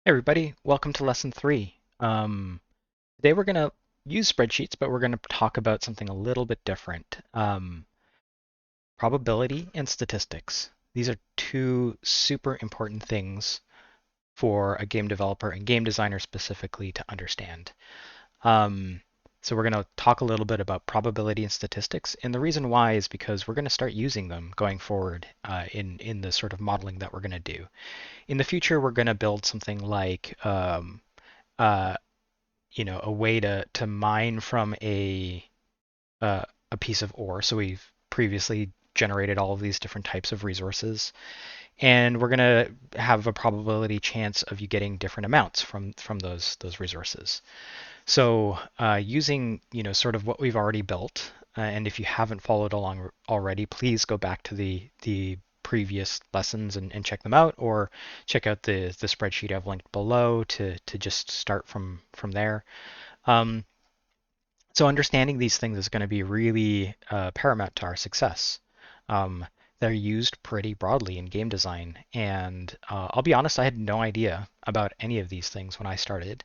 Hey everybody, welcome to lesson 3. Today we're going to use spreadsheets, but we're going to talk about something a little bit different. Probability and statistics. These are two super important things for a game developer and game designer specifically to understand. Um, so we're going to talk a little bit about probability and statistics, and the reason why is because we're going to start using them going forward in the sort of modeling that we're going to do. In the future, we're going to build something like uh, a way to mine from a piece of ore. So we've previously generated all of these different types of resources, and we're going to have a probability chance of you getting different amounts from those resources. So using sort of what we've already built, and if you haven't followed along already, please go back to the previous lessons and check them out, or check out the spreadsheet I've linked below to just start from there. Um, so understanding these things is going to be really paramount to our success. Um, they're used pretty broadly in game design, and I'll be honest, I had no idea about any of these things when I started,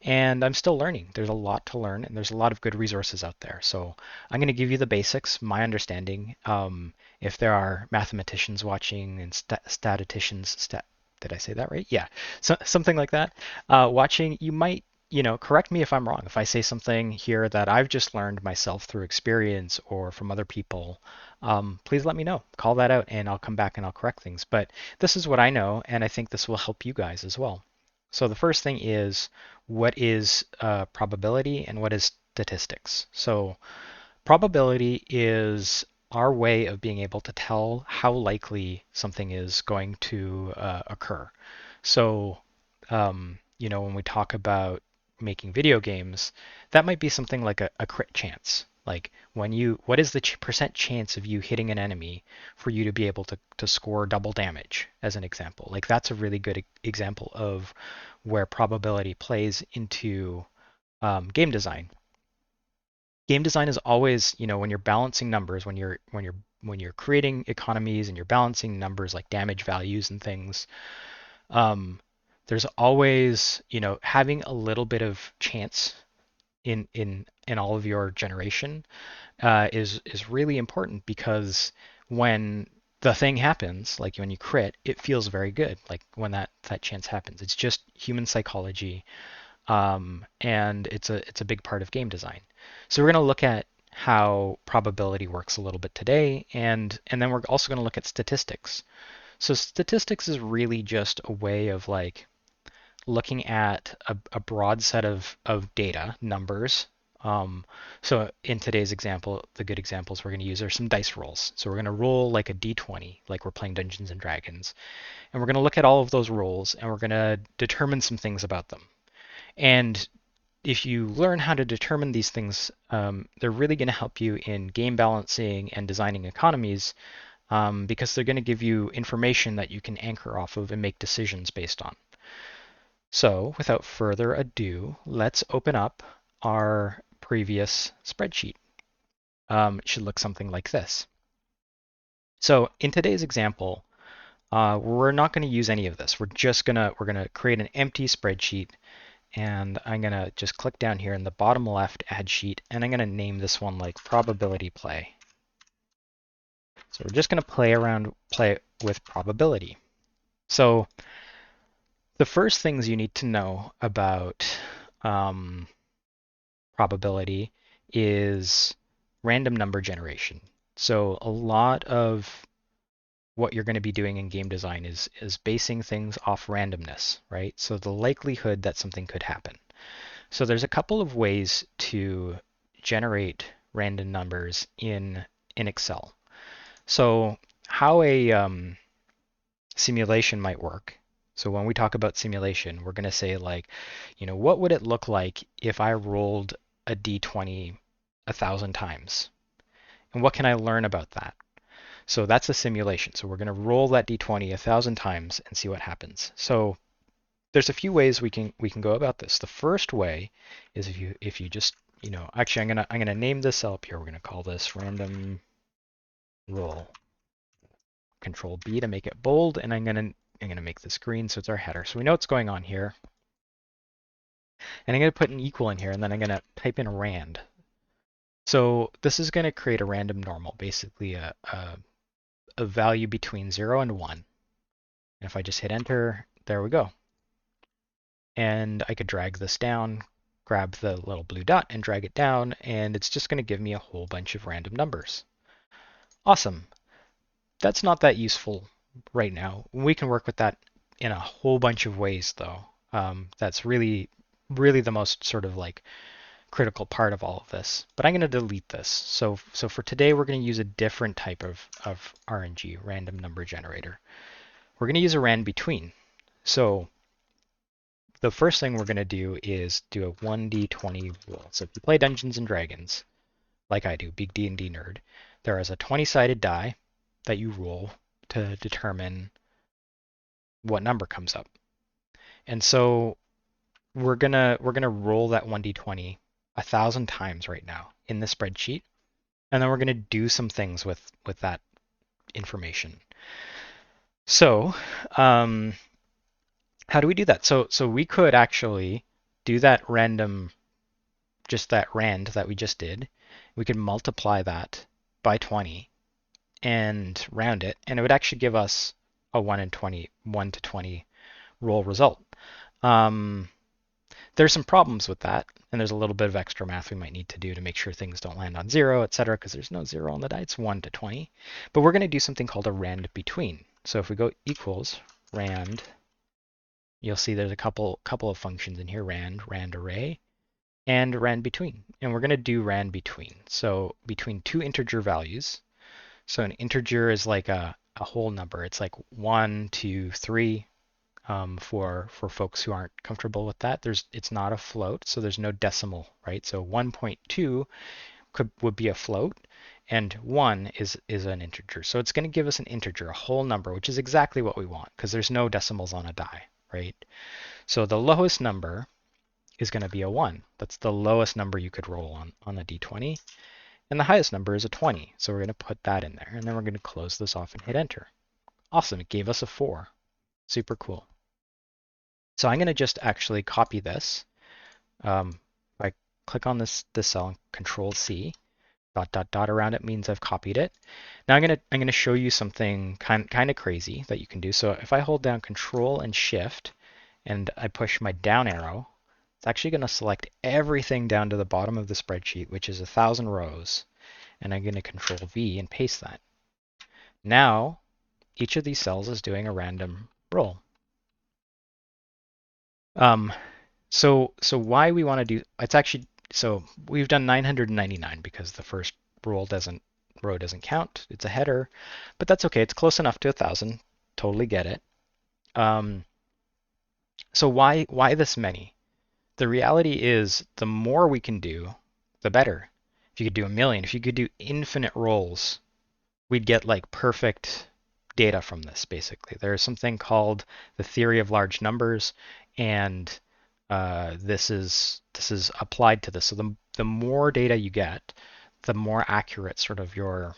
and I'm still learning. There's a lot to learn, and there's a lot of good resources out there. So I'm going to give you the basics, my understanding. If there are mathematicians watching and did I say that right? Yeah, so, something like that. Watching, you might, correct me if I'm wrong. If I say something here that I've just learned myself through experience or from other people, please let me know. Call that out, and I'll come back and I'll correct things. But this is what I know, and I think this will help you guys as well. So the first thing is, what is probability and what is statistics? So probability is our way of being able to tell how likely something is going to occur. So, when we talk about making video games, that might be something like a crit chance. Like what is the percent chance of you hitting an enemy for you to be able to score double damage, as an example? Like that's a really good example of where probability plays into game design. Game design is always, when you're balancing numbers, when you're creating economies and you're balancing numbers like damage values and things, um, there's always, having a little bit of chance in all of your generation is really important because when the thing happens, like when you crit, it feels very good. Like when that chance happens, it's just human psychology, and it's a big part of game design. So we're going to look at how probability works a little bit today, and then we're also going to look at statistics. So statistics is really just a way of like looking at a broad set of data, numbers. Um, so in today's example, the good examples we're going to use are some dice rolls. So we're going to roll like a d20, like we're playing Dungeons and Dragons, and we're going to look at all of those rolls, and we're going to determine some things about them. And if you learn how to determine these things, they're really going to help you in game balancing and designing economies, because they're going to give you information that you can anchor off of and make decisions based on. So without further ado, let's open up our previous spreadsheet. It should look something like this. So in today's example, we're not going to use any of this. We're gonna create an empty spreadsheet, and I'm gonna just click down here in the bottom left, add sheet, and I'm gonna name this one like probability play. So we're just gonna play with probability. So the first things you need to know about um, probability is random number generation. So a lot of what you're going to be doing in game design is basing things off randomness, right? So the likelihood that something could happen. So there's a couple of ways to generate random numbers in Excel. So how a simulation might work. So when we talk about simulation, we're going to say like, what would it look like if I rolled a d20 1,000 times? And what can I learn about that? So that's a simulation. So we're going to roll that d20 1,000 times and see what happens. So there's a few ways we can go about this. The first way is if you just, actually I'm gonna name this up here. We're going to call this random roll. Control B to make it bold, and I'm going to going to make this green so it's our header. So we know what's going on here. And I'm going to put an equal in here, and then I'm going to type in rand. So this is going to create a random normal, basically a value between 0 and 1. And if I just hit enter, there we go. And I could drag this down, grab the little blue dot and drag it down, and it's just going to give me a whole bunch of random numbers. Awesome. That's not that useful right now. We can work with that in a whole bunch of ways, though. That's really the most sort of like critical part of all of this. But I'm going to delete this. So for today, we're going to use a different type of RNG, random number generator. We're going to use a rand between. So the first thing we're going to do is do a 1d20 roll. So if you play Dungeons and Dragons, like I do, big D&D nerd, there is a 20-sided die that you roll to determine what number comes up. And so we're gonna roll that 1d20 1,000 times right now in the spreadsheet, and then we're gonna do some things with that information. So how do we do that? So we could actually do that random, just that rand that we just did. We could multiply that by 20 and round it, and it would actually give us a 1 to 20 roll result. There's some problems with that, and there's a little bit of extra math we might need to do to make sure things don't land on 0, etc., because there's no 0 on the die. It's 1 to 20. But we're going to do something called a rand between. So if we go equals rand, you'll see there's a couple of functions in here, rand array, and rand between. And we're going to do rand between. So between two integer values. So an integer is like a whole number. It's like 1, 2, 3. For folks who aren't comfortable with that, it's not a float, so there's no decimal, right? So 1.2 would be a float, and 1 is an integer. So it's going to give us an integer, a whole number, which is exactly what we want because there's no decimals on a die, right? So the lowest number is going to be a 1. That's the lowest number you could roll on a d20. And the highest number is a 20. So we're going to put that in there, and then we're going to close this off and hit enter. Awesome, it gave us a 4. Super cool. So I'm going to just actually copy this. I click on this cell and Control C. Dot around it means I've copied it. Now I'm going to show you something kind of crazy that you can do. So if I hold down Control and Shift and I push my down arrow, it's actually going to select everything down to the bottom of the spreadsheet, which is 1,000 rows. And I'm going to Control V and paste that. Now each of these cells is doing a random roll. So why we want to do, it's actually, so we've done 999 because the first row doesn't count. It's a header, but that's okay. It's close enough to 1,000. Totally get it. So why this many? The reality is the more we can do, the better. If you could do 1,000,000, if you could do infinite rolls, we'd get like perfect data from this, basically. There's something called the theory of large numbers, and this is applied to this. So the more data you get, the more accurate sort of your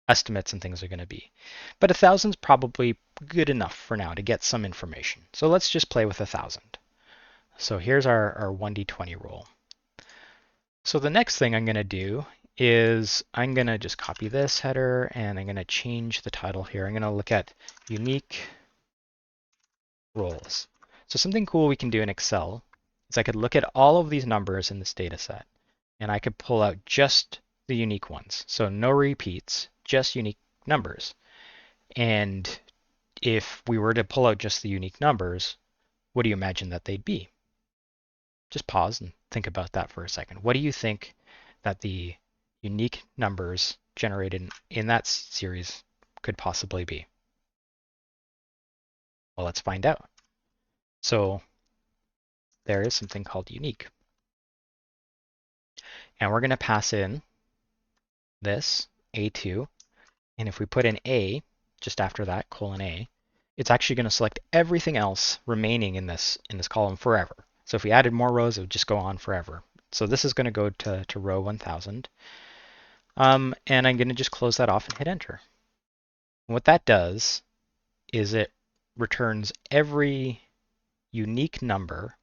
estimates and things are going to be. But 1,000 is probably good enough for now to get some information. So let's just play with 1,000. So here's our 1d20 roll. So the next thing I'm going to do is I'm going to just copy this header and I'm going to change the title here. I'm going to look at unique rolls. So something cool we can do in Excel is I could look at all of these numbers in this data set and I could pull out just the unique ones. So no repeats, just unique numbers. And if we were to pull out just the unique numbers, what do you imagine that they'd be? Just pause and think about that for a second. What do you think that the unique numbers generated in that series could possibly be? Well, let's find out. So there is something called unique. And we're going to pass in this A2. And if we put in A, just after that, colon A, it's actually going to select everything else remaining in this column forever. So if we added more rows, it would just go on forever. So this is going to go to row 1,000. And I'm going to just close that off and hit enter. And what that does is it returns every unique number.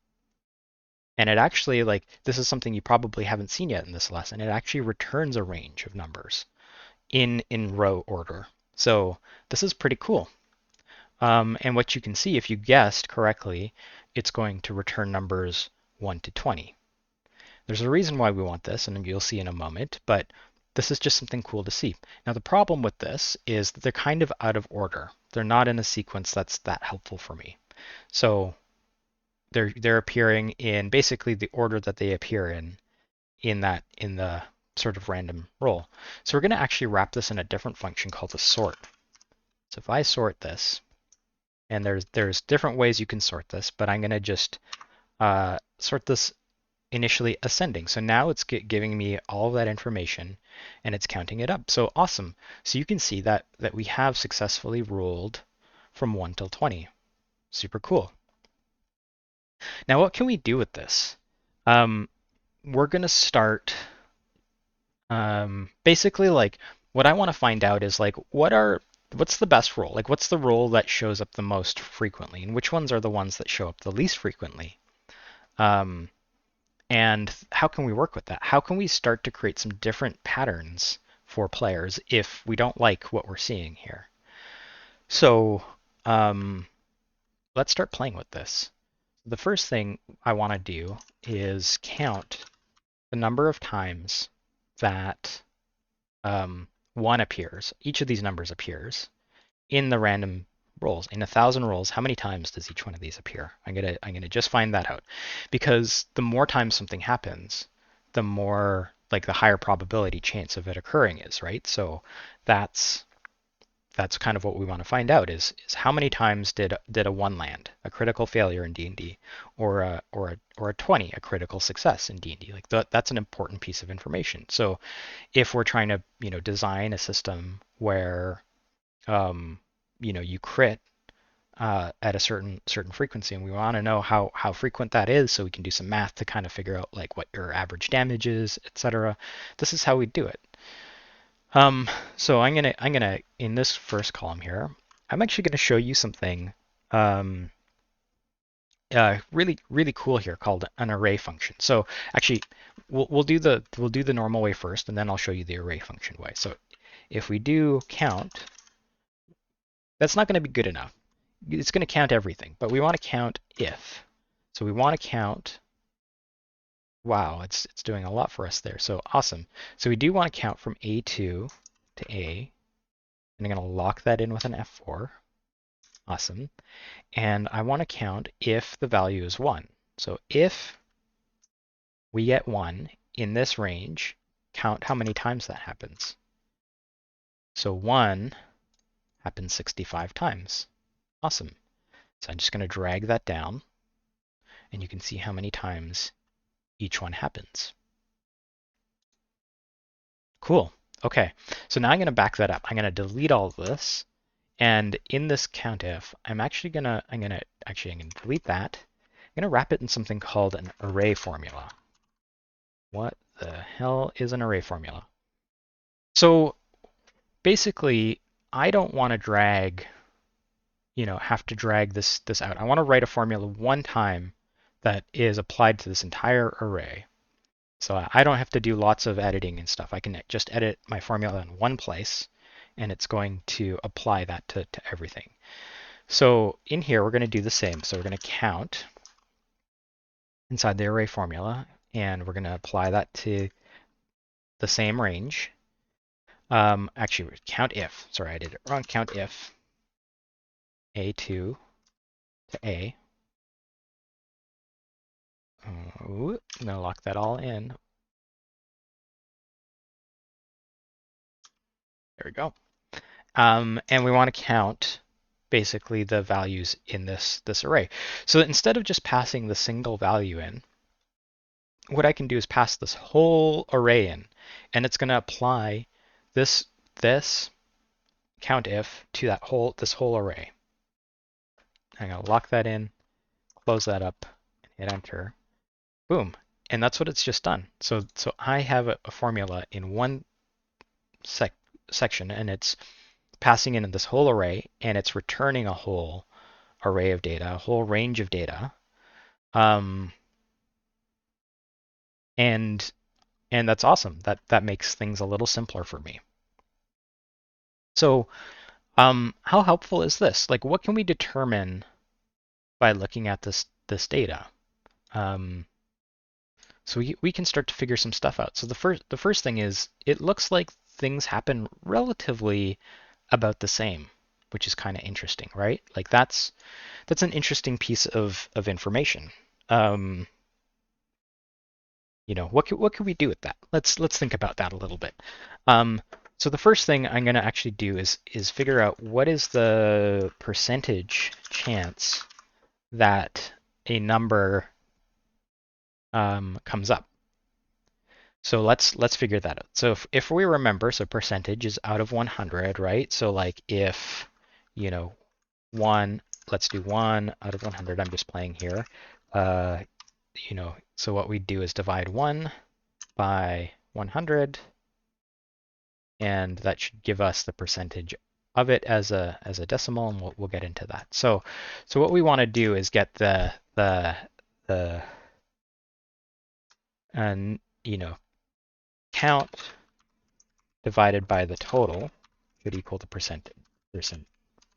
And it actually, like, this is something you probably haven't seen yet in this lesson. It actually returns a range of numbers in row order. So this is pretty cool. And what you can see, if you guessed correctly, it's going to return numbers 1 to 20. There's a reason why we want this, and you'll see in a moment, but this is just something cool to see. Now, the problem with this is that they're kind of out of order. They're not in a sequence that's that helpful for me. So they're appearing in basically the order that they appear in the sort of random roll. So we're going to actually wrap this in a different function called a sort. So if I sort this, and there's different ways you can sort this, but I'm going to just sort this initially ascending. So now it's giving me all of that information and it's counting it up. So awesome. So you can see that we have successfully rolled from 1 till 20. Super cool. Now what can we do with this? We're going to start basically, like, what I want to find out is, like, what's the best roll? Like, what's the roll that shows up the most frequently, and which ones are the ones that show up the least frequently? And how can we work with that? How can we start to create some different patterns for players if we don't like what we're seeing here? So let's start playing with this. The first thing I want to do is count the number of times that 1 appears. Each of these numbers appears in the random rolls. In 1,000 rolls, how many times does each one of these appear? I'm gonna just find that out, because the more times something happens, the more, like, the higher probability chance of it occurring is, right? So that's kind of what we want to find out is how many times did a 1 land, a critical failure in D&D, or a 20, a critical success in D&D. Like, that's an important piece of information. So if we're trying to, design a system where you crit at a certain frequency, and we want to know how frequent that is, so we can do some math to kind of figure out, like, what your average damage is, etc. This is how we do it. So I'm gonna in this first column here, I'm actually gonna show you something really cool here called an array function. So actually, we'll do the normal way first, and then I'll show you the array function way. So if we do count, that's not going to be good enough. It's going to count everything, but we want to count if. So we want to count. Wow, it's doing a lot for us there. So awesome. So we do want to count from A2 to A. And I'm going to lock that in with an F4. Awesome. And I want to count if the value is 1. So if we get 1 in this range, count how many times that happens. So 1 happens 65 times. Awesome. So I'm just going to drag that down, and you can see how many times each one happens. Cool. Okay, so now I'm going to back that up. I'm going to delete all of this, and in this COUNTIF, I'm going to delete that. I'm going to wrap it in something called an array formula. What the hell is an array formula? So basically, I don't want to have to drag this out. I want to write a formula one time that is applied to this entire array. So I don't have to do lots of editing and stuff. I can just edit my formula in one place, and it's going to apply that to everything. So in here, we're going to do the same. So we're going to count inside the array formula, and we're going to apply that to the same range. Actually, count if. Sorry, I did it wrong. Count if A2 to A. I'm going to lock that all in. There we go. And we want to count basically the values in this array. So instead of just passing the single value in, what I can do is pass this whole array in, and it's going to apply this COUNTIF to this whole array. I'm going to lock that in, close that up, and hit enter. Boom. And that's what it's just done. So I have a formula in one section, and it's passing in this whole array, and it's returning a whole array of data, a whole range of data. Um, and that's awesome. That makes things a little simpler for me. So how helpful is this? Like, what can we determine by looking at this data? So we can start to figure some stuff out. So the first thing is it looks like things happen relatively about the same, which is kind of interesting, right? Like that's an interesting piece of information. What could we do with that? Let's think about that a little bit. So the first thing I'm going to actually do is figure out what is the percentage chance that a number comes up. So let's figure that out. So if we remember, so percentage is out of 100, right? So like if, you know, let's do 1 out of 100. I'm just playing here. So what we do is divide 1 by 100, and that should give us the percentage of it as a decimal, and we'll get into that. So what we want to do is get the count divided by the total should equal the percentage.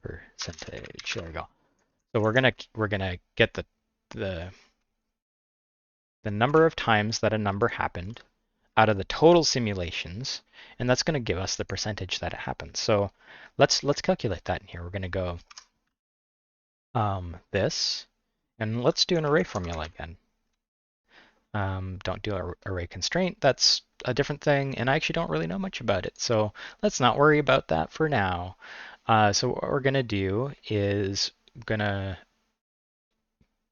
Percentage. There we go. So we're gonna get the number of times that a number happened out of the total simulations, and that's going to give us the percentage that it happens. So let's calculate that in here. We're going to go this, and let's do an array formula again. Don't do an array constraint. That's a different thing, and I actually don't really know much about it. So let's not worry about that for now. So what we're going to do is going to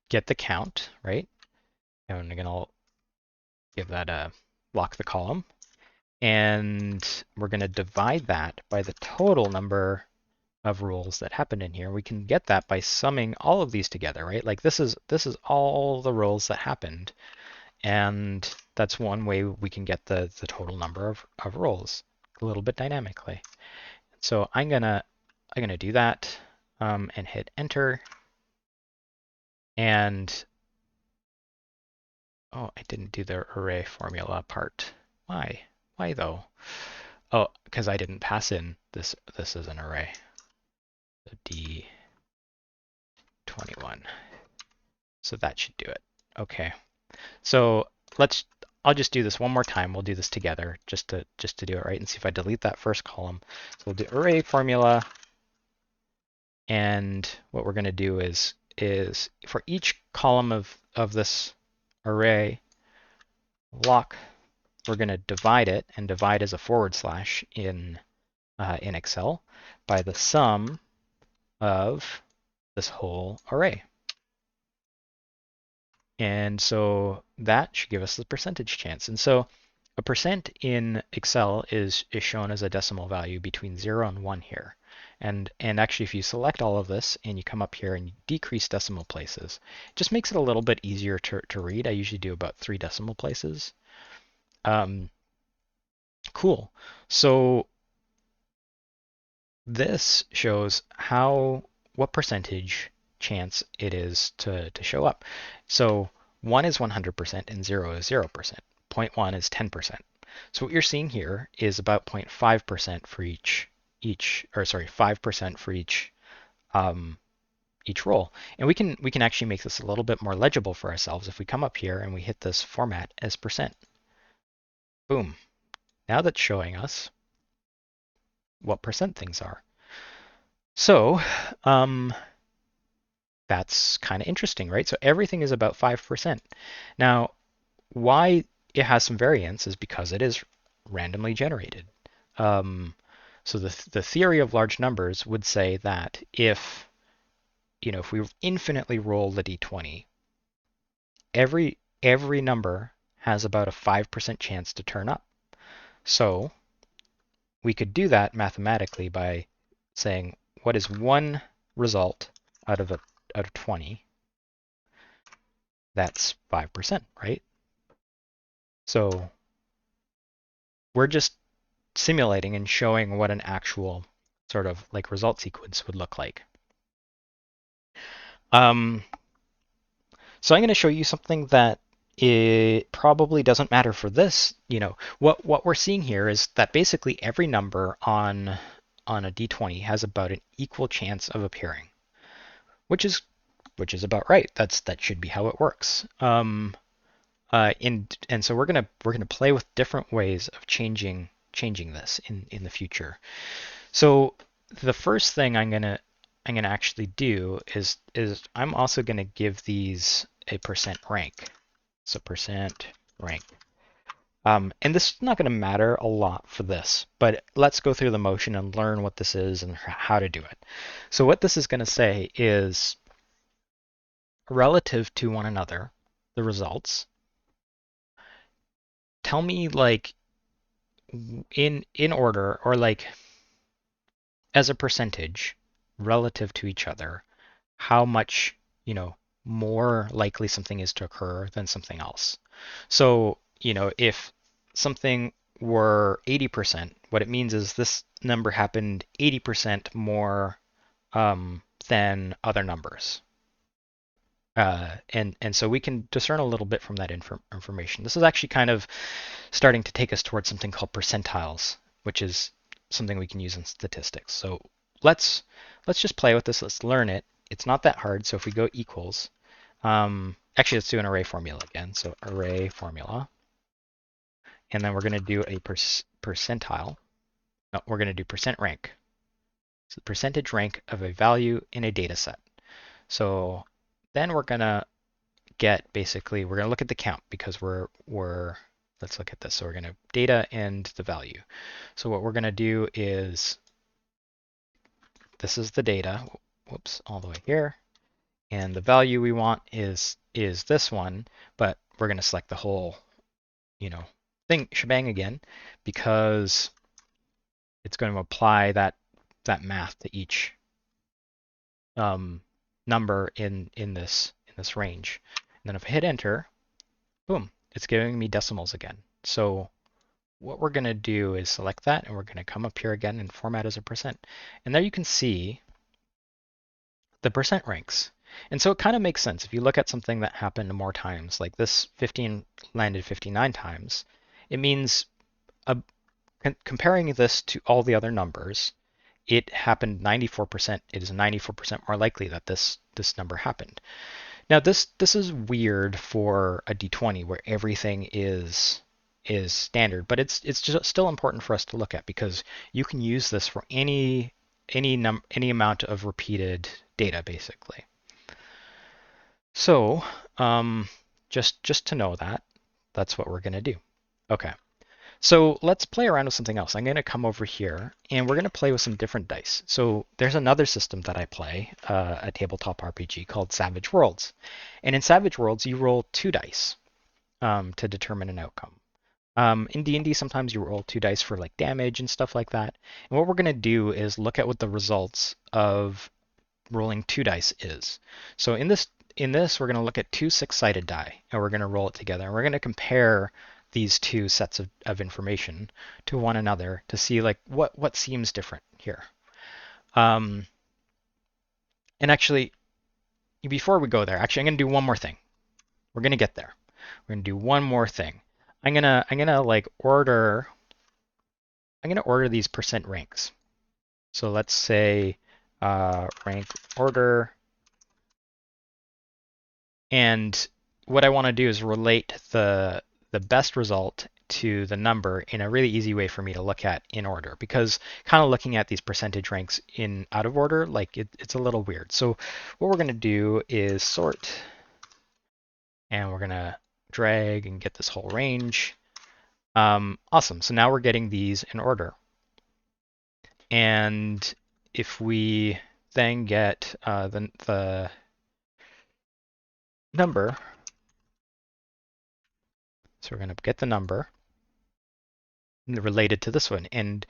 get the count, right? And we're going to give that a lock the column. And we're going to divide that by the total number of rules that happened in here. We can get that by summing all of these together, right? Like this is all the rules that happened. And that's one way we can get the total number of roles a little bit dynamically. So I'm gonna do that and hit enter. And oh, I didn't do the array formula part. Why? Why though? Oh, because I didn't pass in this is an array. So D21. So that should do it. Okay. So I'll just do this one more time. We'll do this together just to do it right and see if I delete that first column. So we'll do array formula, and what we're going to do is for each column of this array block, we're going to divide it, and divide as a / in Excel by the sum of this whole array. And so that should give us the percentage chance. And so a percent in Excel is shown as a decimal value between 0 and 1 here. And actually, if you select all of this and you come up here and you decrease decimal places, it just makes it a little bit easier to read. I usually do about 3 decimal places. Cool. So this shows what percentage chance it is to show up. So 1 is 100% and 0 is 0%. 0.1 is 10%. So what you're seeing here is about 0.5% for each 5% for each roll. And we can actually make this a little bit more legible for ourselves if we come up here and we hit this format as percent. Boom. Now that's showing us what percent things are. So that's kind of interesting, right? So everything is about 5%. Now, why it has some variance is because it is randomly generated. So the theory of large numbers would say that if we infinitely roll the d20, every number has about a 5% chance to turn up. So we could do that mathematically by saying what is one result out of 20? That's 5%, right? So we're just simulating and showing what an actual sort of like result sequence would look like. So I'm going to show you something that it probably doesn't matter for this. What we're seeing here is that basically every number on a d20 has about an equal chance of appearing, which is about right. That should be how it works. And so we're gonna play with different ways of changing this in the future. So the first thing I'm gonna actually do is I'm also gonna give these a percent rank. So percent rank. And this is not going to matter a lot for this, but let's go through the motion and learn what this is and how to do it. So what this is going to say is relative to one another, the results. Tell me like in order or like as a percentage relative to each other, how much, more likely something is to occur than something else. So, if something were 80%, what it means is this number happened 80% more than other numbers. And so we can discern a little bit from that information. This is actually kind of starting to take us towards something called percentiles, which is something we can use in statistics. So let's just play with this. Let's learn it. It's not that hard. So if we go equals, actually let's do an array formula again. So array formula, and then we're going to do a percentile. No, we're going to do percent rank. So the percentage rank of a value in a data set. So then we're going to we're going to look at the count because let's look at this. So we're going to data and the value. So what we're going to do is, this is the data, whoops, all the way here. And the value we want is this one, but we're going to select the whole, shebang again, because it's going to apply that math to each number in this range. And then if I hit enter, boom, it's giving me decimals again. So what we're going to do is select that, and we're going to come up here again and format as a percent. And there you can see the percent ranks. And so it kind of makes sense. If you look at something that happened more times, like this 15 landed 59 times, it means comparing this to all the other numbers, it happened 94%. It is 94% more likely that this number happened. Now this is weird for a d20 where everything is standard, but it's just still important for us to look at because you can use this for any amount of repeated data basically. So just to know that's what we're going to do. Okay. So let's play around with something else. I'm going to come over here and we're going to play with some different dice. So there's another system that I play, a tabletop RPG called Savage Worlds. And in Savage Worlds, you roll 2 dice to determine an outcome. In D&D, sometimes you roll 2 dice for like damage and stuff like that. And what we're going to do is look at what the results of rolling 2 dice is. So in this, we're going to look at 2 6-sided die, and we're going to roll it together. And we're going to compare these 2 sets of information to one another to see like what seems different here. And actually, before we go there, I'm going to do one more thing. We're going to get there. We're going to do one more thing. I'm gonna like order. I'm gonna order these percent ranks. So let's say rank order. And what I want to do is relate the best result to the number in a really easy way for me to look at in order, because kind of looking at these percentage ranks in out of order, like it's a little weird. So what we're going to do is sort, and we're going to drag and get this whole range. Awesome. So now we're getting these in order. And if we then get the number, so we're going to get the number related to this one. And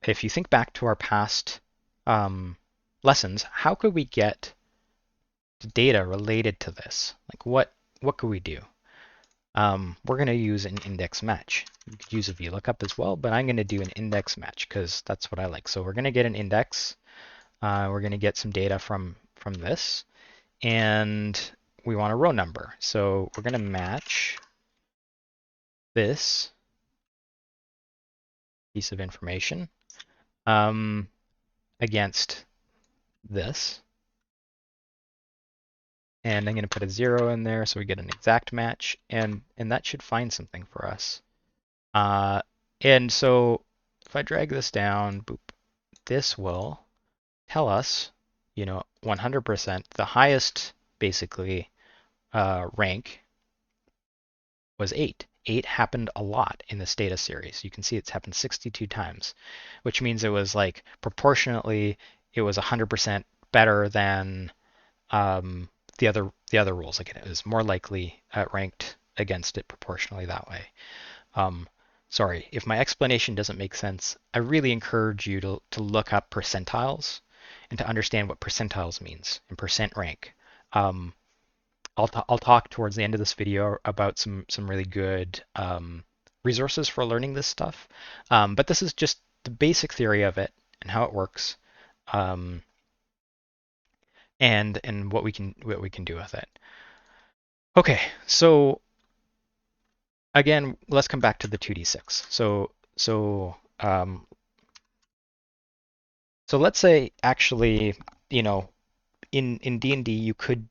if you think back to our past lessons, how could we get data related to this? Like what could we do? We're going to use an index match. You could use a VLOOKUP as well, but I'm going to do an index match because that's what I like. So we're going to get an index. We're going to get some data from this. and we want a row number. So we're going to match this piece of information against this. And I'm going to put a 0 in there so we get an exact match, and that should find something for us. And so if I drag this down, boop, this will tell us, 100%, the highest, basically, rank was 8. 8 happened a lot in this data series. You can see it's happened 62 times, which means it was like proportionately, it was 100% better than the other rules. Like it was more likely ranked against it proportionally that way. Sorry, if my explanation doesn't make sense, I really encourage you to look up percentiles and to understand what percentiles means and percent rank. I'll talk towards the end of this video about some really good resources for learning this stuff. But this is just the basic theory of it and how it works, and what we can do with it. Okay, so again, let's come back to the 2d6. So let's say actually, in D&D you could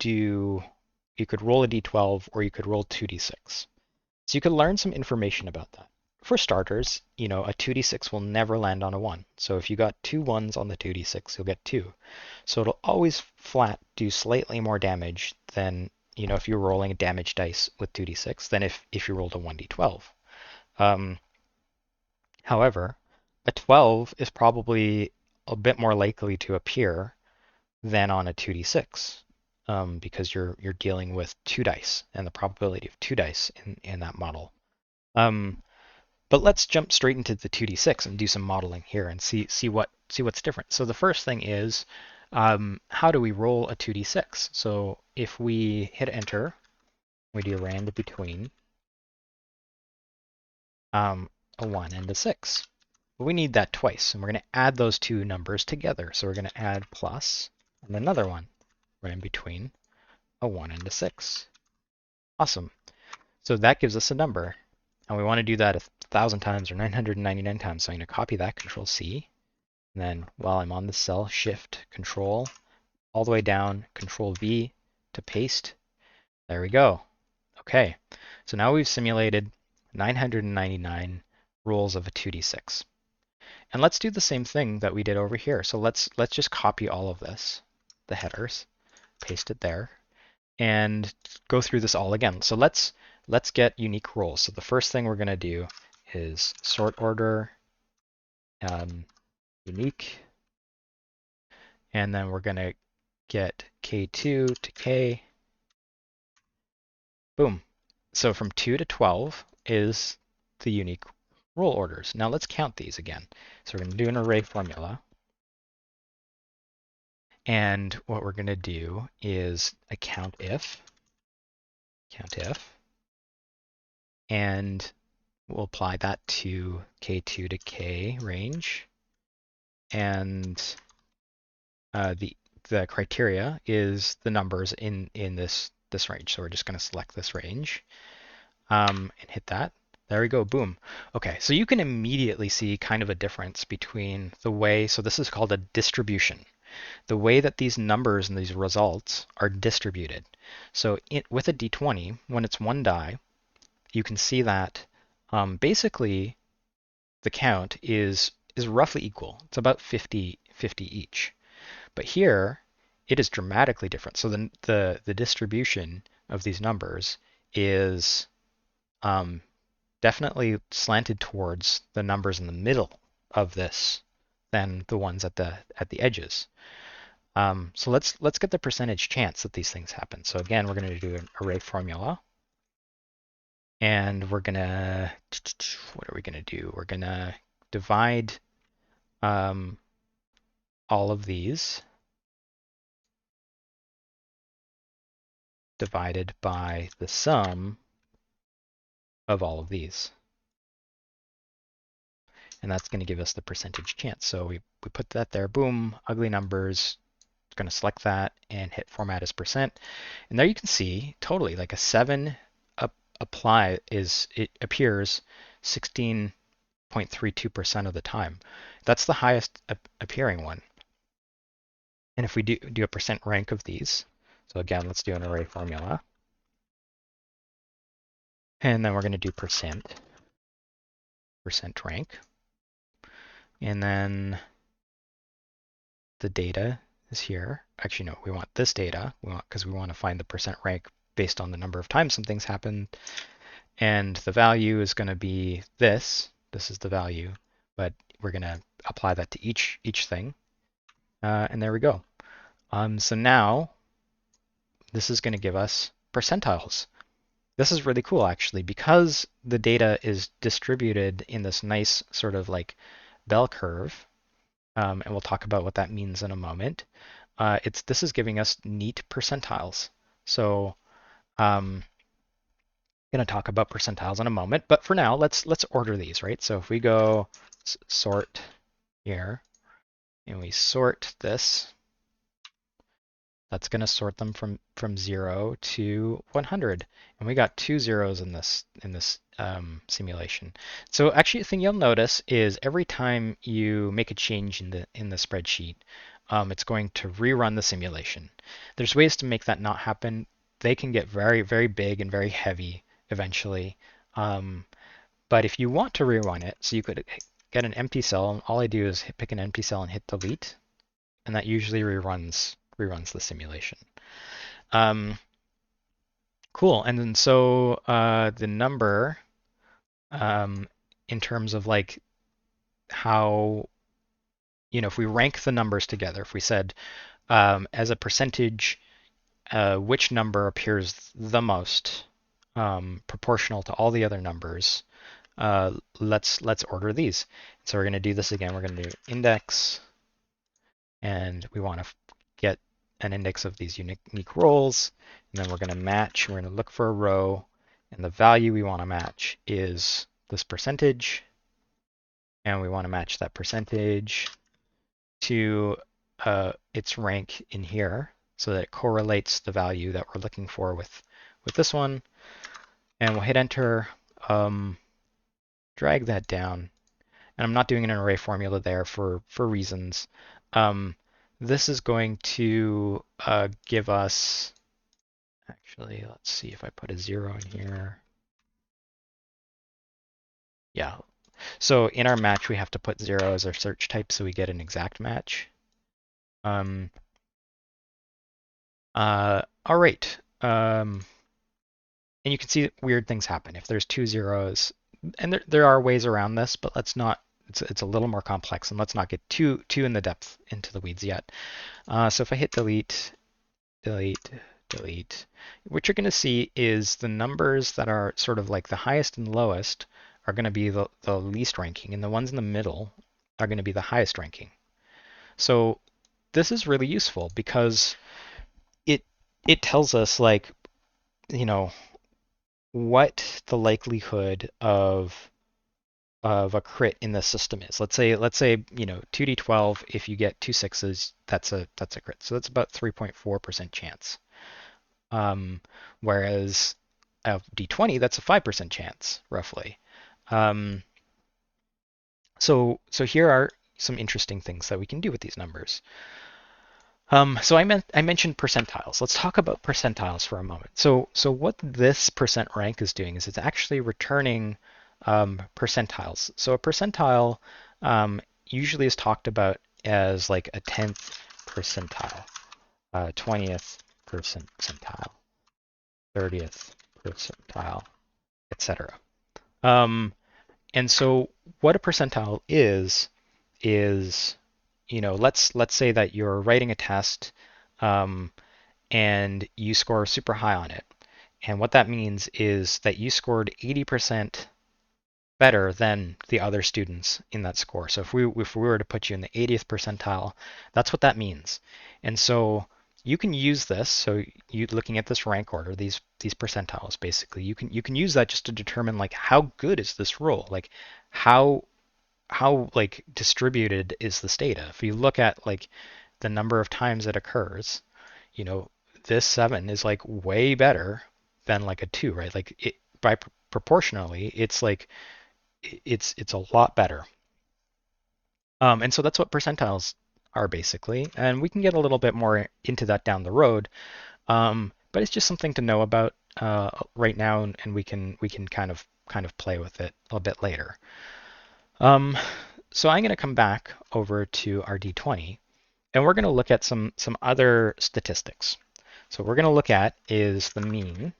roll a d12 or you could roll 2d6. So you could learn some information about that. For starters, a 2d6 will never land on a 1. So if you got 2 1s on the 2d6, you'll get 2. So it'll always flat do slightly more damage than, if you're rolling a damage dice with 2d6 than if you rolled a 1d12. However, a 12 is probably a bit more likely to appear than on a 2d6 because you're dealing with 2 dice and the probability of 2 dice in that model. But let's jump straight into the 2d6 and do some modeling here and see what's different. So the first thing is, how do we roll a 2d6? So if we hit enter, we do rand between a 1 and a 6. But we need that twice, and we're going to add those two numbers together. So we're going to add plus and another one right in between a 1 and a 6. Awesome. So that gives us a number. And we want to do that 1,000 times or 999 times. So I'm going to copy that, Control C. And then while I'm on the cell, Shift, Control, all the way down, Control V to paste. There we go. Okay. So now we've simulated 999 rolls of a 2d6. And let's do the same thing that we did over here. So let's just copy all of this, the headers, paste it there, and go through this all again. So let's get unique rolls. So the first thing we're going to do is sort order unique, and then we're going to get K2 to K. Boom. So from 2 to 12 is the unique roll orders. Now let's count these again. So we're going to do an array formula. And what we're going to do is a count if, and we'll apply that to K2 to K range. And the criteria is the numbers in this range. So we're just going to select this range and hit that. There we go, boom. Okay, so you can immediately see kind of a difference between the way, so this is called a distribution, the way that these numbers and these results are distributed. So with a d20, when it's one die, you can see that basically the count is roughly equal. It's about 50 each. But here, it is dramatically different. So the distribution of these numbers is definitely slanted towards the numbers in the middle of this than the ones at the edges. So let's get the percentage chance that these things happen. So again, we're going to do an array formula. And we're going to, what are we going to do? We're going to divide all of these divided by the sum of all of these. And that's going to give us the percentage chance. So we put that there, boom, ugly numbers, going to select that and hit Format as percent. And there you can see totally like a 7 apply it appears 16.32% of the time. That's the highest appearing one. And if we do a percent rank of these, so again, let's do an array formula. And then we're going to do percent rank. And then the data is here. Actually, no, we want this data. Because we want to find the percent rank based on the number of times some things happen. And the value is going to be this. This is the value, but we're going to apply that to each thing. And there we go. So now this is going to give us percentiles. This is really cool, actually, because the data is distributed in this nice sort of like bell curve. And we'll talk about what that means in a moment. This is giving us neat percentiles. So I'm going to talk about percentiles in a moment, but for now, let's order these, right? So if we go sort here, and we sort this, that's going to sort them from 0 to 100, and we got 2 zeros in this simulation. So actually, the thing you'll notice is every time you make a change in the spreadsheet, it's going to rerun the simulation. There's ways to make that not happen. They can get very, very big and very heavy eventually. But if you want to rerun it, so you could get an empty cell, and all I do is pick an empty cell and hit delete, and that usually reruns the simulation. Cool. And then so the number in terms of like how, if we rank the numbers together, if we said as a percentage, which number appears the most proportional to all the other numbers, let's order these. So we're going to do this again. We're going to do index, and we want to get an index of these unique roles, and then we're going to match. We're going to look for a row, and the value we want to match is this percentage, and we want to match that percentage to its rank in here so that it correlates the value that we're looking for with this one. And we'll hit enter, drag that down. And I'm not doing an array formula there for reasons. This is going to give us, actually, let's see if I put a 0 in here. Yeah. So in our match, we have to put 0 as our search type so we get an exact match. All right. And you can see weird things happen if there's 2 zeros. And there are ways around this, but let's not. It's a little more complex, and let's not get too in the depth into the weeds yet. So if I hit delete, what you're going to see is the numbers that are sort of like the highest and lowest are going to be the least ranking, and the ones in the middle are going to be the highest ranking. So this is really useful because it tells us, like, what the likelihood of a crit in the system is. Let's say 2d12, if you get 2 6s, that's a crit. So that's about 3.4% chance. Whereas of d20, that's a 5% chance, roughly. So here are some interesting things that we can do with these numbers. So I mentioned percentiles. Let's talk about percentiles for a moment. So what this percent rank is doing is it's actually returning percentiles. So a percentile usually is talked about as like a 10th percentile, 20th percentile, 30th percentile, etc. And so what a percentile is let's say that you're writing a test and you score super high on it. And what that means is that you scored 80% better than the other students in that score. So if we were to put you in the 80th percentile, that's what that means. And so you can use this. So you looking at this rank order, these percentiles, basically, you can use that just to determine like how good is this rule, like how like distributed is this data. If you look at like the number of times it occurs, this 7 is like way better than like a 2, right? Like it by proportionally, it's like it's a lot better. And so that's what percentiles are basically, and we can get a little bit more into that down the road. But it's just something to know about right now, and we can kind of play with it a bit later. So I'm going to come back over to our D20, and we're going to look at some other statistics. So what we're going to look at is the mean.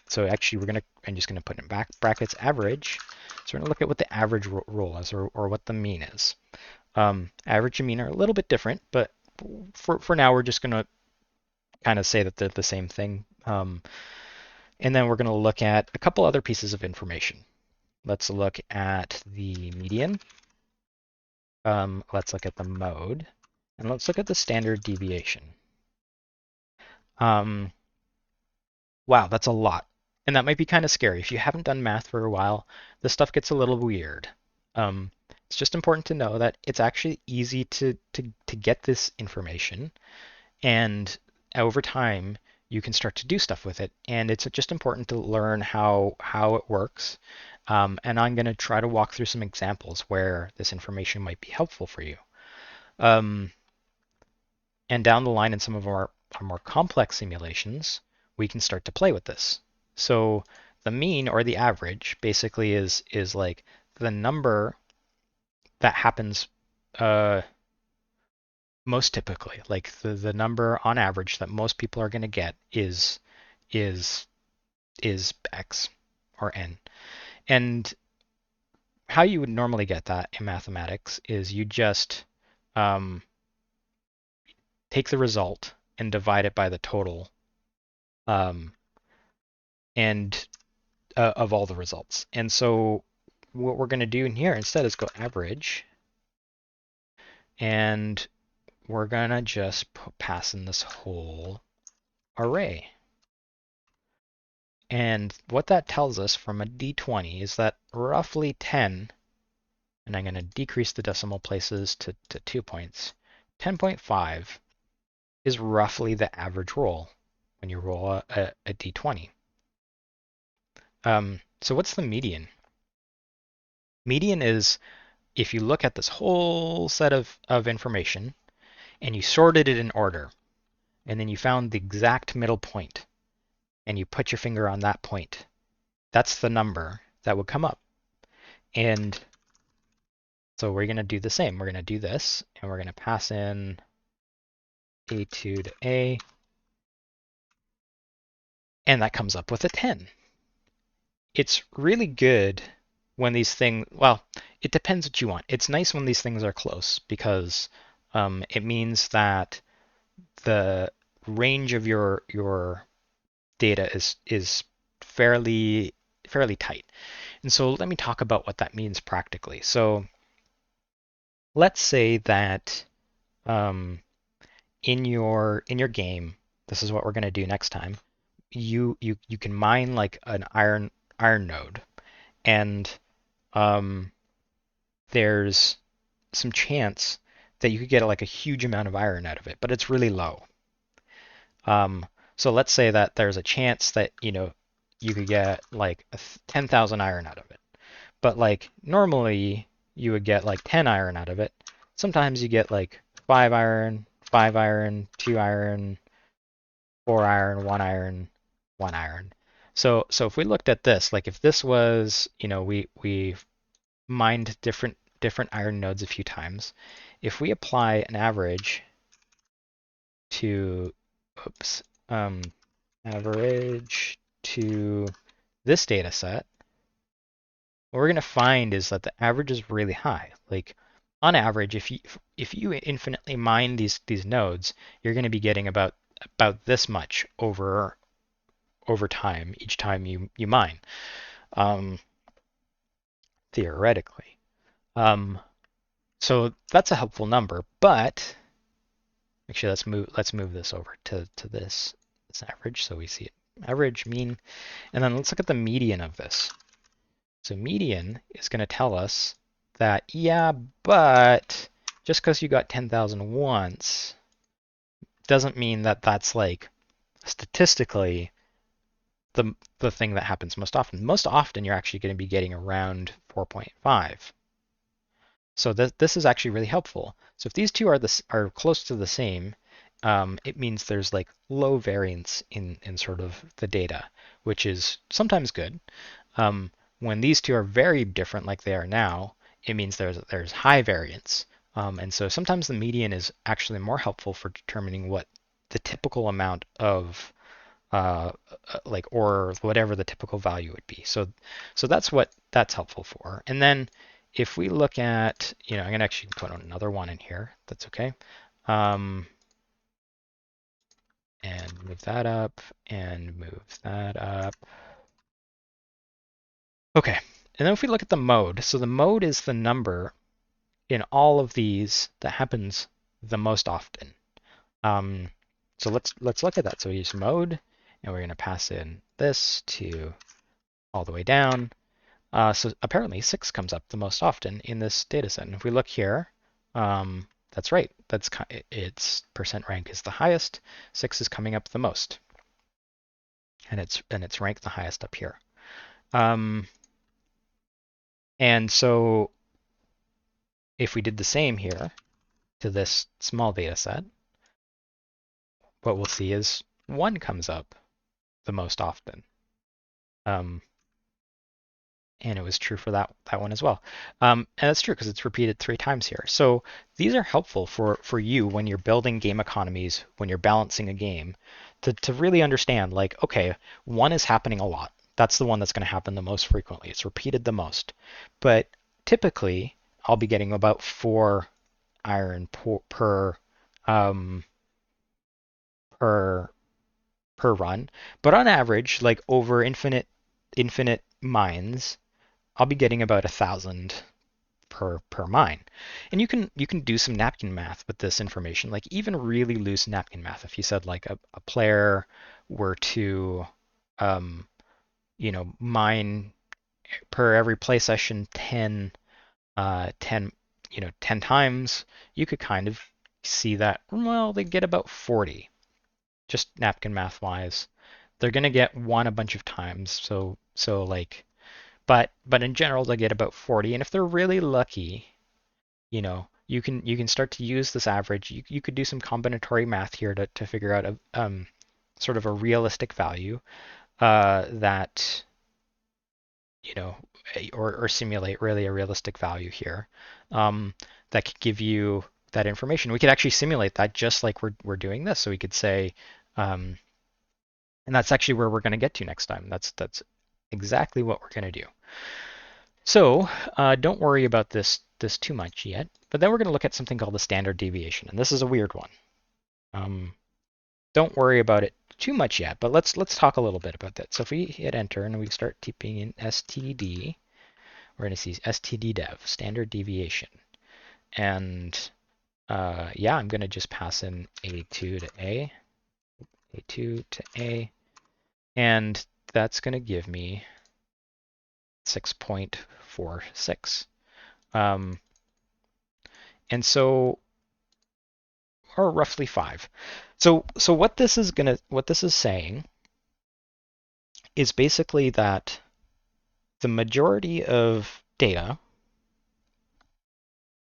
So actually, I'm just going to put in brackets average. So we're going to look at what the average roll is, or what the mean is. Average and mean are a little bit different, but for now, we're just going to kind of say that they're the same thing. And then we're going to look at a couple other pieces of information. Let's look at the median. Let's look at the mode. And let's look at the standard deviation. Wow, that's a lot. And that might be kind of scary. If you haven't done math for a while, this stuff gets a little weird. It's just important to know that it's actually easy to get this information. And over time, you can start to do stuff with it. And it's just important to learn how it works. And I'm going to try to walk through some examples where this information might be helpful for you. And down the line in some of our more complex simulations, we can start to play with this. So the mean or the average basically is like the number that happens most typically, like the number on average that most people are going to get is x or n. And how you would normally get that in mathematics is you just take the result and divide it by the total and of all the results. And so what we're going to do in here instead is go average, and we're going to just pass in this whole array. And what that tells us from a D20 is that roughly 10, and I'm going to decrease the decimal places to 2 points, 10.5 is roughly the average roll when you roll a D20. So what's the median? Median is if you look at this whole set of information and you sorted it in order, and then you found the exact middle point, and you put your finger on that point, that's the number that would come up. And so we're going to do the same. We're going to do this, and we're going to pass in A2 to A, and that comes up with a 10. It's really good when these things, well, it depends what you want. It's nice when these things are close because it means that the range of your data is fairly tight. And so let me talk about what that means practically. So let's say that in your game, this is what we're going to do next time. You can mine like an iron node, and there's some chance that you could get like a huge amount of iron out of it, but it's really low. So let's say that there's a chance that you could get like 10,000 iron out of it, but like normally you would get like 10 iron out of it. Sometimes you get like 5 iron, 5 iron, 2 iron, 4 iron, 1 iron, 1 iron. So if we looked at this, like if this was, we mined different iron nodes a few times, if we apply an average to, average to this data set, what we're going to find is that the average is really high. Like on average, if you infinitely mine these nodes, you're going to be getting about this much over time each time you mine, theoretically. So that's a helpful number, but actually let's move this over to this average so we see it. Average, mean, and then let's look at the median of this. So median is going to tell us that, yeah, but just because you got 10,000 once doesn't mean that that's like statistically the thing that happens most often. Most often, you're actually going to be getting around 4.5. So this is actually really helpful. So if these two are close to the same, it means there's like low variance in sort of the data, which is sometimes good. When these two are very different, like they are now, it means there's high variance. And so sometimes the median is actually more helpful for determining what the typical amount of like, or whatever the typical value would be. So that's what that's helpful for. And then if we look at, I'm going to actually put another one in here. That's okay. And move that up and move that up. Okay. And then if we look at the mode, so the mode is the number in all of these that happens the most often. So let's look at that. So we use mode, and we're going to pass in this to all the way down. So apparently 6 comes up the most often in this data set. And if we look here, that's right. Its percent rank is the highest. 6 is coming up the most, and it's ranked the highest up here. And so if we did the same here to this small data set, what we'll see is 1 comes up the most often. And it was true for that one as well. And that's true because it's repeated 3 times here. So these are helpful for you when you're building game economies, when you're balancing a game, to really understand, like, okay, 1 is happening a lot. That's the one that's going to happen the most frequently. It's repeated the most. But typically, I'll be getting about 4 iron per run. But on average, like over infinite mines, I'll be getting about 1,000 per mine. And you can do some napkin math with this information, like even really loose napkin math. If you said like a player were to mine per every play session 10 10 times, you could kind of see that, well, they get about 40, just napkin math wise. They're going to get 1 a bunch of times, so like, but in general they get about 40, and if they're really lucky, you can start to use this average. You could do some combinatory math here to figure out a sort of a realistic value that or simulate really a realistic value here that could give you that information. We could actually simulate that just like we're doing this. So we could say, and that's actually where we're going to get to next time. That's exactly what we're going to do. So don't worry about this too much yet. But then we're going to look at something called the standard deviation, and this is a weird one. Don't worry about it too much yet, but let's talk a little bit about that. So if we hit enter and we start typing in std, we're going to see stddev, standard deviation. And yeah, I'm going to just pass in A2 to A, A2 to A, and that's going to give me 6.46. And so, or roughly 5. So what this is saying is basically that the majority of data.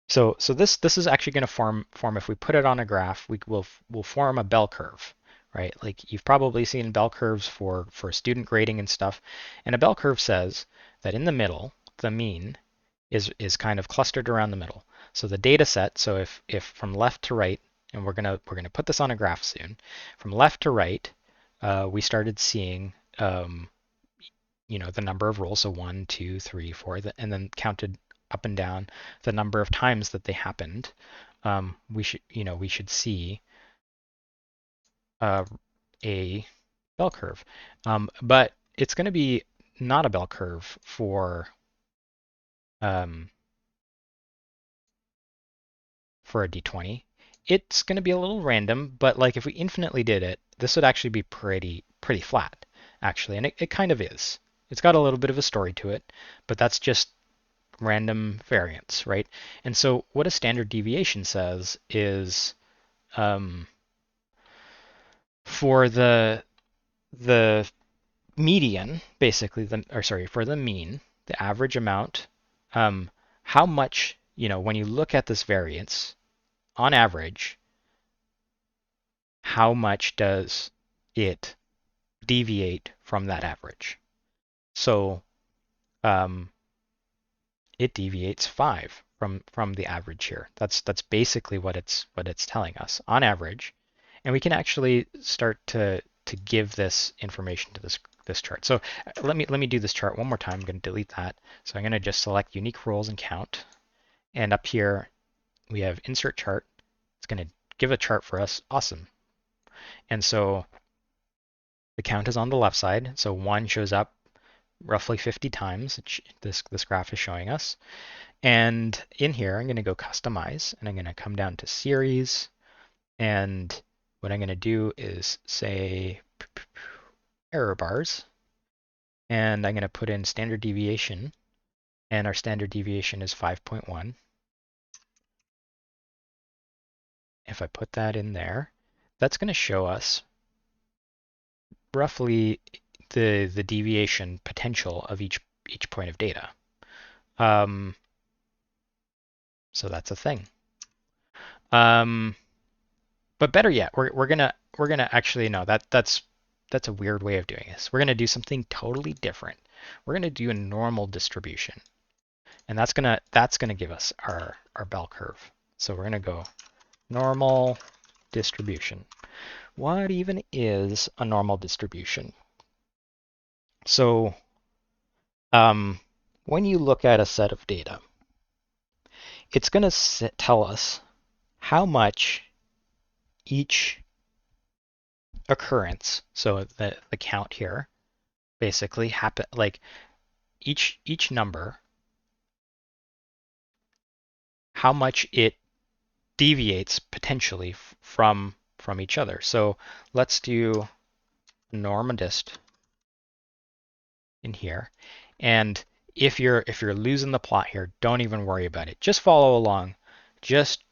So this is actually going to form if we put it on a graph, we'll form a bell curve, right? Like you've probably seen bell curves for student grading and stuff. And a bell curve says that in the middle, the mean is kind of clustered around the middle. So the data set, so if from left to right, and we're gonna put this on a graph soon, from left to right, we started seeing the number of rolls, so 1, 2, 3, 4, and then counted up and down the number of times that they happened. We should see a bell curve, but it's going to be not a bell curve for a d20. It's going to be a little random, but like if we infinitely did it, this would actually be pretty flat, actually, and it kind of is. It's got a little bit of a story to it, but that's just random variance, right? And so what a standard deviation says is For the median, basically, for the mean, the average amount, how much, when you look at this variance, on average, how much does it deviate from that average? So um, it deviates 5 from the average here. That's basically what it's telling us on average, and we can actually start to give this information to this chart. So let me do this chart one more time. I'm going to delete that. So I'm going to just select unique roles and count, and up here we have insert chart. It's going to give a chart for us. Awesome. And so the count is on the left side. So 1 shows up roughly 50 times. This graph is showing us. And in here, I'm going to go customize, and I'm going to come down to series. And what I'm going to do is say error bars. And I'm going to put in standard deviation. And our standard deviation is 5.1. If I put that in there, that's going to show us roughly the deviation potential of each point of data. So that's a thing. But better yet, we're gonna actually no, that's a weird way of doing this. We're gonna do something totally different. We're gonna do a normal distribution, and that's gonna give us our bell curve. So we're gonna go normal distribution. What even is a normal distribution? So when you look at a set of data, it's gonna tell us how much each occurrence, so the count here, basically happen, like each number, how much it deviates potentially from each other. So let's do normdist in here, and if you're losing the plot here, don't even worry about it. Just follow along. Just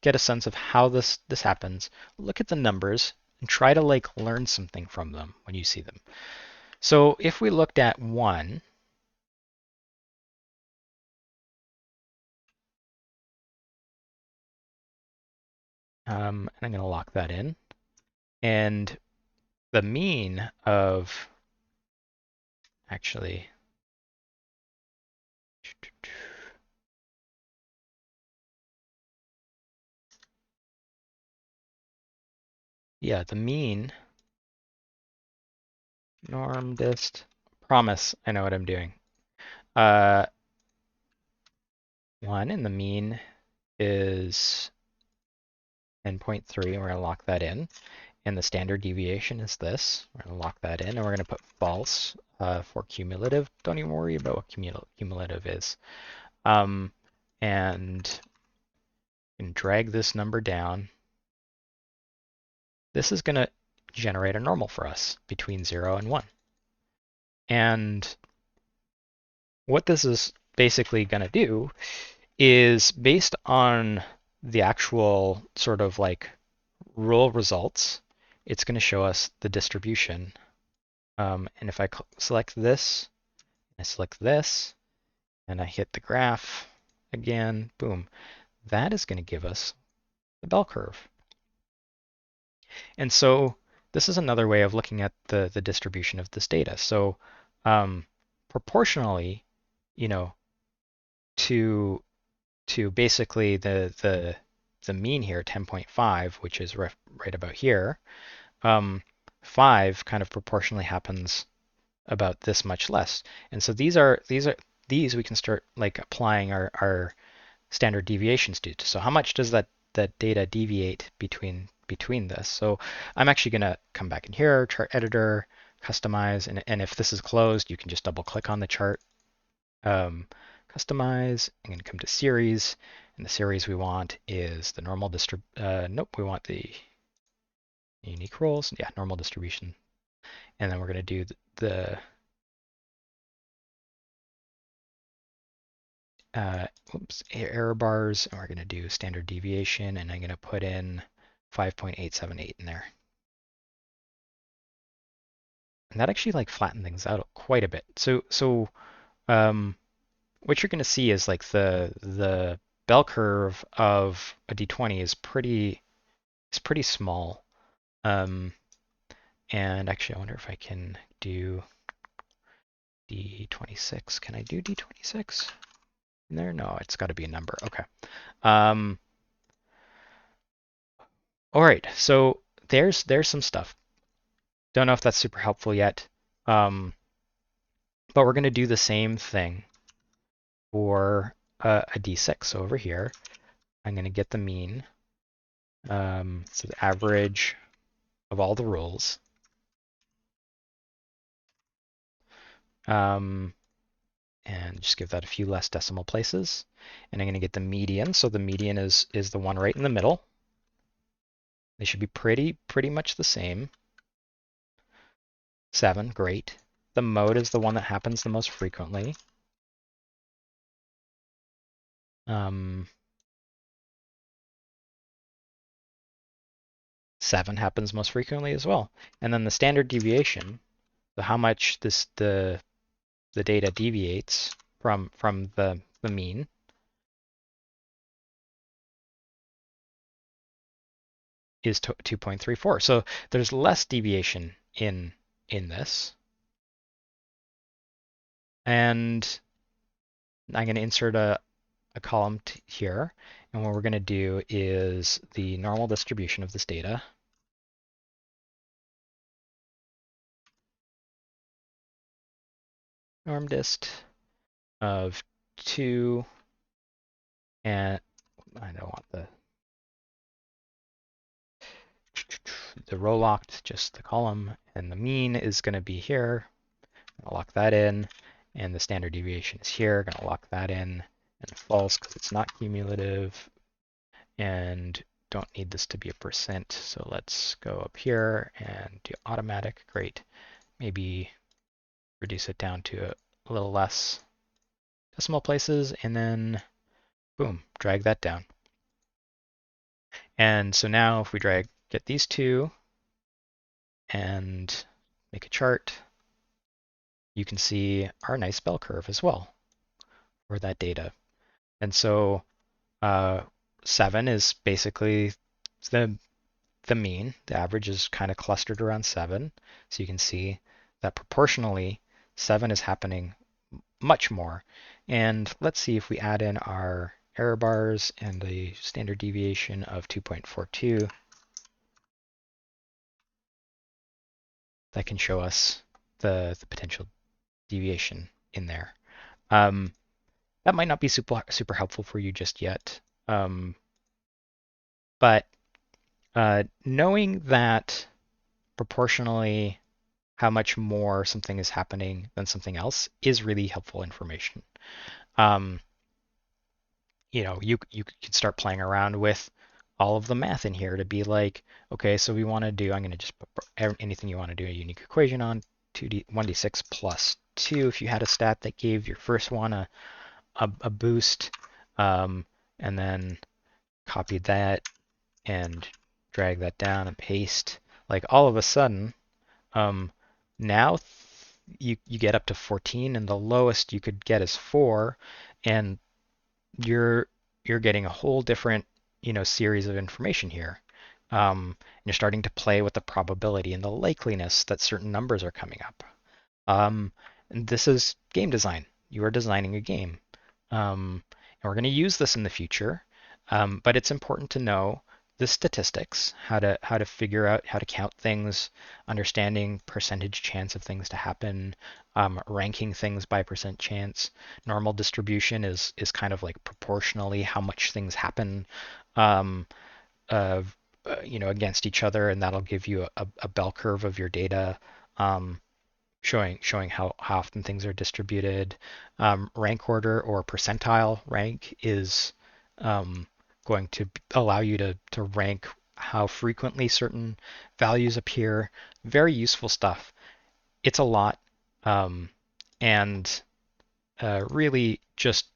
get a sense of how this happens. Look at the numbers and try to learn something from them when you see them. So if we looked at 1, and I'm going to lock that in, and the mean of, actually, yeah, the mean, normdist, promise I know what I'm doing. 1, and the mean is 10.3, and we're going to lock that in. And the standard deviation is this. We're going to lock that in, and we're going to put false for cumulative. Don't even worry about what cumulative is. And you can drag this number down. This is going to generate a normal for us between 0 and 1. And what this is basically going to do is, based on the actual sort of rule results, it's going to show us the distribution. And if I select this, I select this, and I hit the graph again, boom, that is going to give us the bell curve. And so this is another way of looking at the distribution of this data. So proportionally, to basically the mean here, 10.5, which is right about here, 5 kind of proportionally happens about this much less. And so these we can start applying our standard deviations to. So how much does that data deviate between this? So I'm actually going to come back in here, chart editor, customize, and if this is closed, you can just double click on the chart. Customize. I'm going to come to series, and the series we want is the normal nope, we want the unique roles. Yeah, normal distribution. And then we're going to do the error bars, and we're going to do standard deviation, and I'm going to put in 5.878 in there. And that actually like flattened things out quite a bit. So um, what you're going to see is like the bell curve of a D20 is pretty small. Um, and actually, I wonder if I can do D26. Can I do D26 in there? No, it's got to be a number. Okay. Um, all right. So there's some stuff. Don't know if that's super helpful yet. But we're going to do the same thing for a D6. So over here, I'm going to get the mean. So the average of all the rolls. And just give that a few less decimal places. And I'm going to get the median. So the median is the one right in the middle. They should be pretty much the same. 7, great. The mode is the one that happens the most frequently. 7 happens most frequently as well. And then the standard deviation, so how much the data deviates from the mean, is 2.34. So there's less deviation in this. And I'm going to insert a column here. And what we're going to do is the normal distribution of this data. Norm dist of 2, and I don't want the row locked, just the column, and the mean is going to be here. I'll lock that in, and the standard deviation is here. Going to lock that in, and false because it's not cumulative, and don't need this to be a percent. So let's go up here and do automatic. Great. Maybe reduce it down to a little less decimal places, and then boom, drag that down. And so now if we get these two and make a chart, you can see our nice bell curve as well for that data. And so 7 is basically the mean. The average is kind of clustered around 7. So you can see that proportionally 7 is happening much more. And let's see if we add in our error bars and the standard deviation of 2.42. That can show us the potential deviation in there. That might not be super helpful for you just yet, but knowing that proportionally how much more something is happening than something else is really helpful information. You could start playing around with all of the math in here to be like, okay, so we want to do, I'm going to just put anything you want to do a unique equation on, 1d6 plus 2 if you had a stat that gave your first one a boost, and then copy that and drag that down and paste. Like all of a sudden, now you get up to 14, and the lowest you could get is 4, and you're getting a whole different series of information here. You're starting to play with the probability and the likeliness that certain numbers are coming up. And this is game design. You are designing a game. And we're going to use this in the future, but it's important to know the statistics, how to figure out how to count things, understanding percentage chance of things to happen, ranking things by percent chance. Normal distribution is kind of like proportionally how much things happen, um, against each other, and that'll give you a bell curve of your data. Showing how often things are distributed. Rank order or percentile rank is going to allow you to rank how frequently certain values appear. Very useful stuff. It's a lot, and really just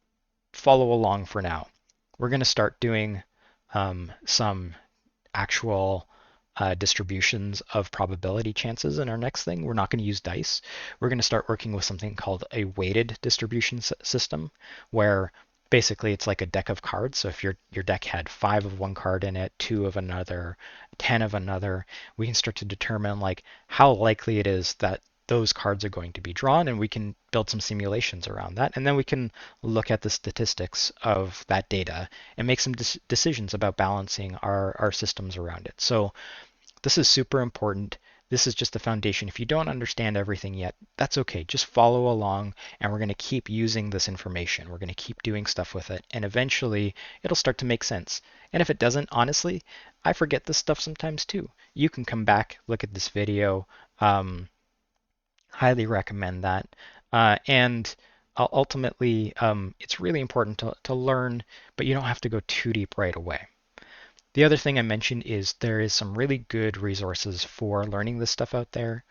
follow along for now. We're going to start doing some actual distributions of probability chances in our next thing. We're not going to use dice. We're going to start working with something called a weighted distribution system, where basically it's like a deck of cards. So if your deck had 5 of one card in it, 2 of another, 10 of another, we can start to determine like how likely it is that those cards are going to be drawn, and we can build some simulations around that. And then we can look at the statistics of that data and make some decisions about balancing our systems around it. So this is super important. This is just the foundation. If you don't understand everything yet, that's okay. Just follow along, and we're going to keep using this information. We're going to keep doing stuff with it, and eventually it'll start to make sense. And if it doesn't, honestly, I forget this stuff sometimes too. You can come back, look at this video. Highly recommend that. And ultimately, it's really important to learn, but you don't have to go too deep right away. The other thing I mentioned is there is some really good resources for learning this stuff out there.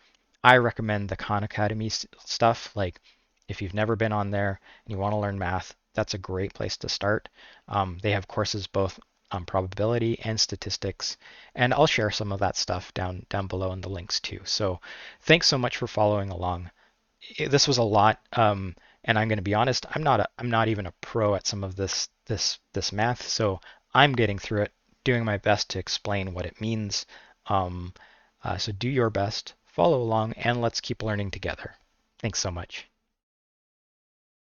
I recommend the Khan Academy stuff. Like, if you've never been on there and you want to learn math, that's a great place to start. They have courses both on probability and statistics, and I'll share some of that stuff down below in the links too. So thanks so much for following along. This was a lot, and I'm going to be honest, I'm not even a pro at some of this math, so I'm getting through it, doing my best to explain what it means. So do your best, follow along, and let's keep learning together. Thanks so much.